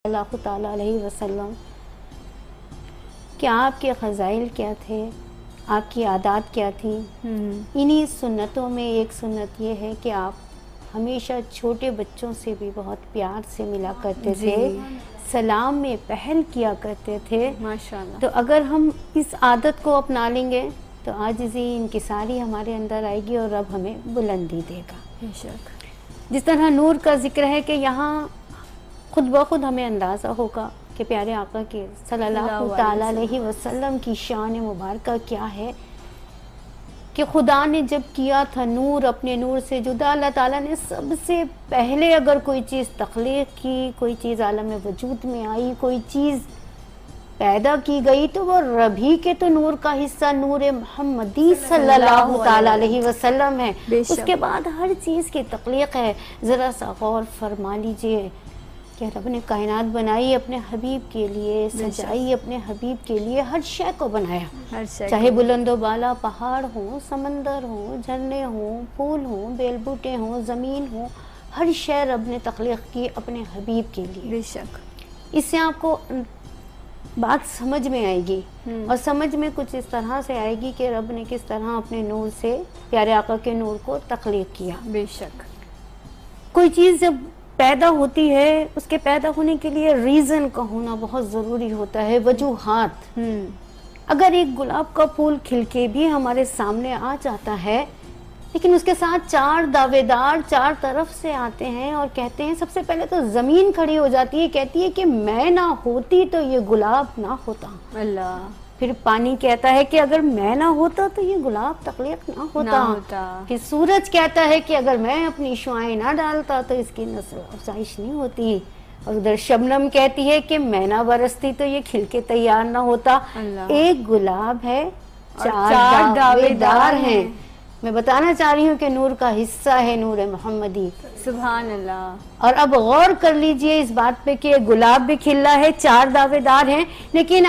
اللہ تعالیٰ علیہ وسلم کہ آپ کے فضائل کیا تھے، آپ کی عادات کیا تھی۔ انہی سنتوں میں ایک سنت یہ ہے کہ آپ ہمیشہ چھوٹے بچوں سے بھی بہت پیار سے ملا کرتے تھے، سلام میں پہل کیا کرتے تھے۔ ماشاءاللہ۔ تو اگر ہم اس عادت کو اپنا لیں گے تو عاجزی انکساری ہمارے اندر آئے گی اور رب ہمیں بلندی دے گا۔ بے شک۔ جس طرح نور کا ذکر ہے کہ یہاں خود بخود ہمیں اندازہ ہوگا کہ پیارے آقا کے صلی اللہ تعالیٰ علیہ وسلم کی شان مبارکہ کیا ہے کہ خدا نے جب کیا تھا نور اپنے نور سے جدا، اللہ تعالیٰ نے سب سے پہلے اگر کوئی چیز تخلیق کی، کوئی چیز عالم وجود میں آئی، کوئی چیز پیدا کی گئی تو وہ رب ہی کے تو نور کا حصہ نور محمدی صلی اللہ تعالیٰ علیہ وسلم ہے۔ اس کے بعد ہر چیز کی تخلیق ہے۔ ذرا سا غور فرما لیجئے کہ رب نے کائنات بنائی اپنے حبیب کے لیے، سجائی اپنے حبیب کے لیے، ہر شے کو بنایا، چاہے بلند و بالا پہاڑ ہوں، سمندر ہوں، جھرنے ہوں، پھول ہوں، بیل بوٹے ہوں، زمین ہوں، ہر شے رب نے تخلیق کی اپنے حبیب کے لیے۔ بے شک۔ اس سے آپ کو بات سمجھ میں آئے گی، اور سمجھ میں کچھ اس طرح سے آئے گی کہ رب نے کس طرح اپنے نور سے پیارے آقا کے نور کو تخلیق کیا۔ بے شک۔ کوئی چیز جب پیدا ہوتی ہے اس کے پیدا ہونے کے لیے ریزن کا ہونا بہت ضروری ہوتا ہے، وجوہات۔ اگر ایک گلاب کا پھول کھل کے بھی ہمارے سامنے آ جاتا ہے لیکن اس کے ساتھ چار دعوے دار چار طرف سے آتے ہیں اور کہتے ہیں، سب سے پہلے تو زمین کھڑی ہو جاتی ہے، کہتی ہے کہ میں نہ ہوتی تو یہ گلاب نہ ہوتا۔ اللہ۔ پھر پانی کہتا ہے کہ اگر میں نہ ہوتا تو یہ گلاب تخلیق نہ ہوتا۔ پھر سورج کہتا ہے کہ اگر میں اپنی شعاعیں نہ ڈالتا تو اس کی نسل و افزائش نہیں ہوتی۔ اور ادھر شبنم کہتی ہے کہ میں نہ برستی تو یہ کھل کے تیار نہ ہوتا۔ ایک گلاب ہے، چار دعوے دار ہیں۔ میں بتانا چاہ رہی ہوں کہ نور کا حصہ ہے نور محمدی۔ سبحان اللہ۔ اور اب غور کر لیجئے اس بات پہ کہ گلاب بھی کھلا ہے، چار دعوے دار ہیں، لیکن